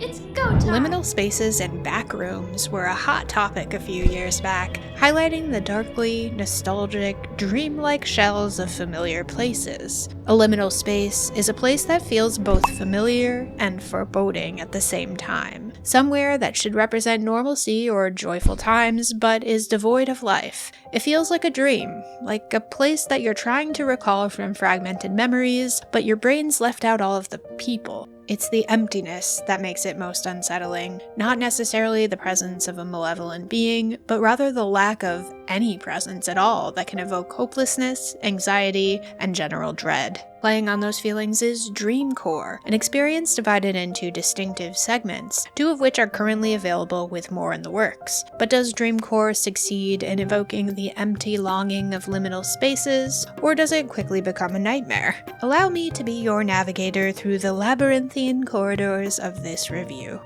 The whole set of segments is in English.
It's go time! Liminal spaces and back rooms were a hot topic a few years back, highlighting the darkly, nostalgic, dreamlike shells of familiar places. A liminal space is a place that feels both familiar and foreboding at the same time. Somewhere that should represent normalcy or joyful times, but is devoid of life. It feels like a dream, like a place that you're trying to recall from fragmented memories, but your brain's left out all of the people. It's the emptiness that makes it most unsettling, not necessarily the presence of a malevolent being, but rather the lack of any presence at all that can evoke hopelessness, anxiety, and general dread. Playing on those feelings is Dreamcore, an experience divided into distinctive segments, 2 of which are currently available with more in the works. But does Dreamcore succeed in evoking the empty longing of liminal spaces, or does it quickly become a nightmare? Allow me to be your navigator through the labyrinthine corridors of this review.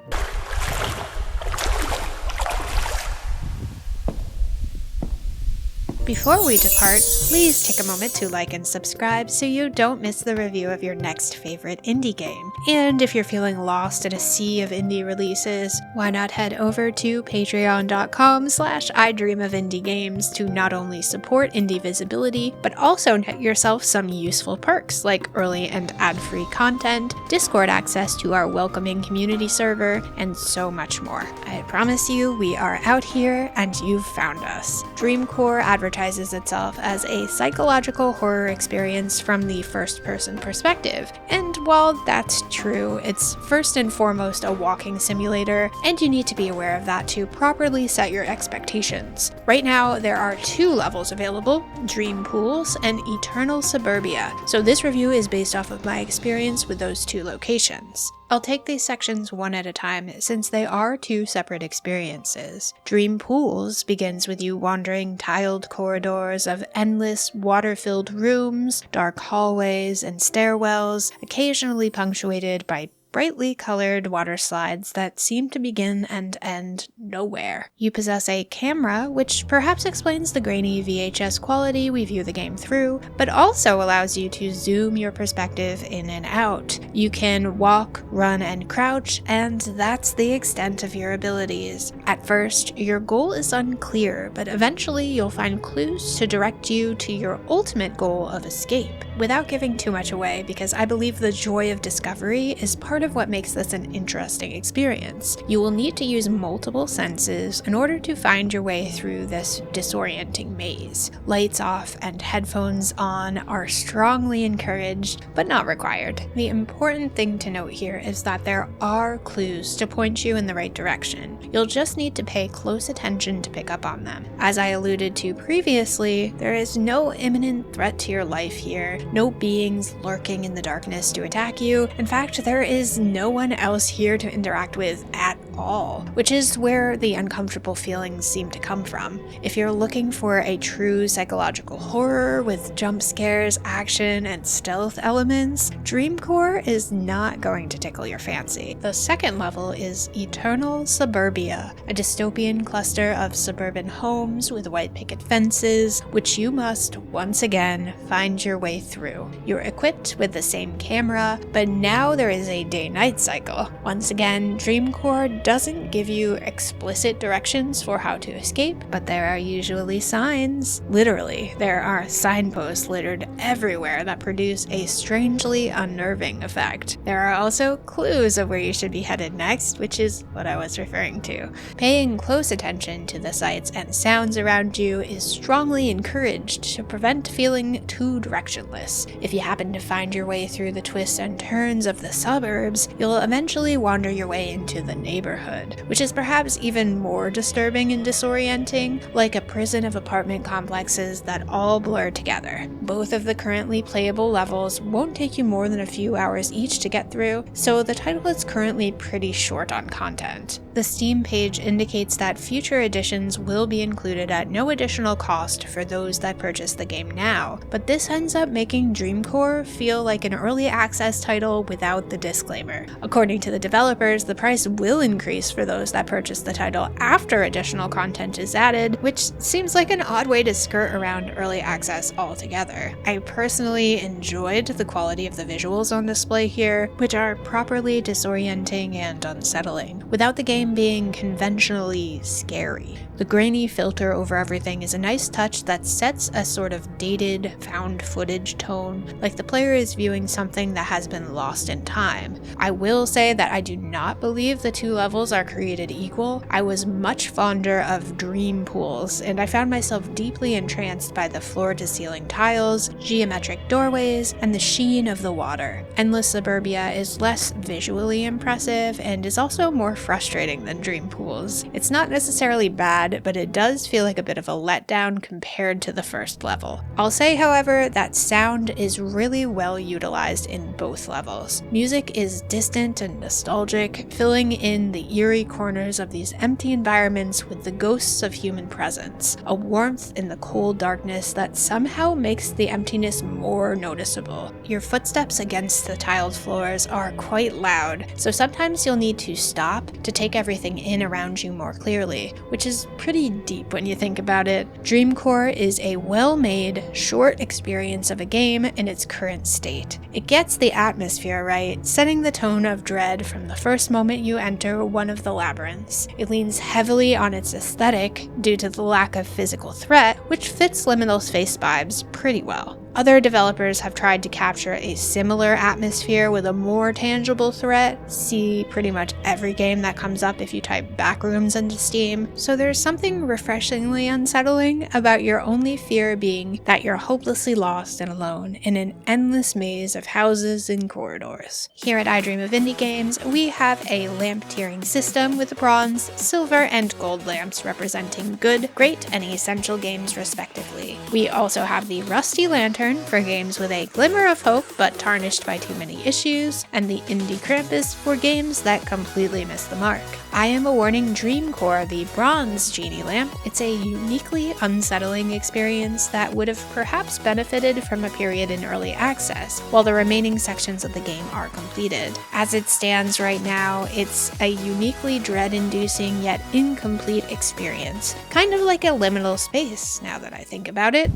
Before we depart, please take a moment to like and subscribe so you don't miss the review of your next favorite indie game. And if you're feeling lost in a sea of indie releases, why not head over to patreon.com/idreamofindiegames to not only support indie visibility, but also get yourself some useful perks like early and ad-free content, Discord access to our welcoming community server, and so much more. I promise you, we are out here and you've found us. Dreamcore advertises itself as a psychological horror experience from the first-person perspective, and while that's true, it's first and foremost a walking simulator, and you need to be aware of that to properly set your expectations. Right now, there are 2 levels available, Dream Pools and Eternal Suburbia, so this review is based off of my experience with those 2 locations. I'll take these sections one at a time since they are 2 separate experiences. Dream Pools begins with you wandering tiled corridors of endless water-filled rooms, dark hallways, and stairwells, occasionally punctuated by brightly colored water slides that seem to begin and end nowhere. You possess a camera, which perhaps explains the grainy VHS quality we view the game through, but also allows you to zoom your perspective in and out. You can walk, run, and crouch, and that's the extent of your abilities. At first, your goal is unclear, but eventually you'll find clues to direct you to your ultimate goal of escape. Without giving too much away, because I believe the joy of discovery is part of what makes this an interesting experience. You will need to use multiple senses in order to find your way through this disorienting maze. Lights off and headphones on are strongly encouraged, but not required. The important thing to note here is that there are clues to point you in the right direction. You'll just need to pay close attention to pick up on them. As I alluded to previously, there is no imminent threat to your life here, no beings lurking in the darkness to attack you. In fact, there is no one else here to interact with at all, which is where the uncomfortable feelings seem to come from. If you're looking for a true psychological horror with jump scares, action, and stealth elements, Dreamcore is not going to tickle your fancy. The second level is Eternal Suburbia, a dystopian cluster of suburban homes with white picket fences, which you must, once again, find your way through. You're equipped with the same camera, but now there is a day-night cycle. Once again, Dreamcore doesn't give you explicit directions for how to escape, but there are usually signs. Literally, there are signposts littered everywhere that produce a strangely unnerving effect. There are also clues of where you should be headed next, which is what I was referring to. Paying close attention to the sights and sounds around you is strongly encouraged to prevent feeling too directionless. If you happen to find your way through the twists and turns of the suburbs, you'll eventually wander your way into the neighborhood, which is perhaps even more disturbing and disorienting, like a prison of apartment complexes that all blur together. Both of the currently playable levels won't take you more than a few hours each to get through, so the title is currently pretty short on content. The Steam page indicates that future editions will be included at no additional cost for those that purchase the game now, but this ends up making Dreamcore feel like an early access title without the disclaimer. According to the developers, the price will increase for those that purchase the title after additional content is added, which seems like an odd way to skirt around early access altogether. I personally enjoyed the quality of the visuals on display here, which are properly disorienting and unsettling, without the game being conventionally scary. The grainy filter over everything is a nice touch that sets a sort of dated, found footage tone, like the player is viewing something that has been lost in time. I will say that I do not believe the two levels are created equal. I was much fonder of dream pools, and I found myself deeply entranced by the floor-to-ceiling tiles, geometric doorways, and the sheen of the water. Endless Suburbia is less visually impressive and is also more frustrating than dream pools. It's not necessarily bad, but it does feel like a bit of a letdown compared to the first level. I'll say, however, that sound is really well utilized in both levels. Music is distant and nostalgic, filling in the eerie corners of these empty environments with the ghosts of human presence, a warmth in the cold darkness that somehow makes the emptiness more noticeable. Your footsteps against the tiled floors are quite loud, so sometimes you'll need to stop to take everything in around you more clearly, which is pretty deep when you think about it. Dreamcore is a well-made, short experience of a game in its current state. It gets the atmosphere right, setting the tone of dread from the first moment you enter one of the labyrinths. It leans heavily on its aesthetic due to the lack of physical threat, which fits Liminal's face vibes pretty well. Other developers have tried to capture a similar atmosphere with a more tangible threat. See pretty much every game that comes up if you type backrooms into Steam. So there's something refreshingly unsettling about your only fear being that you're hopelessly lost and alone in an endless maze of houses and corridors. Here at I Dream of Indie Games, we have a lamp tiering system with bronze, silver, and gold lamps representing good, great, and essential games respectively. We also have the rusty lantern for games with a glimmer of hope but tarnished by too many issues, and the Indie Krampus for games that completely miss the mark. I am awarding Dreamcore the bronze genie lamp. It's a uniquely unsettling experience that would have perhaps benefited from a period in early access, while the remaining sections of the game are completed. As it stands right now, it's a uniquely dread-inducing yet incomplete experience, kind of like a liminal space, now that I think about it.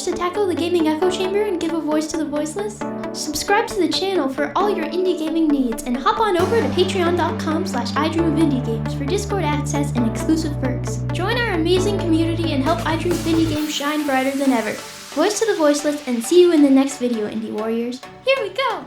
To tackle the gaming echo chamber and give a voice to the voiceless? Subscribe to the channel for all your indie gaming needs and hop on over to patreon.com/idreamofindiegames for Discord access and exclusive perks. Join our amazing community and help I Dream of Indie Games shine brighter than ever. Voice to the voiceless, and see you in the next video, Indie Warriors. Here we go!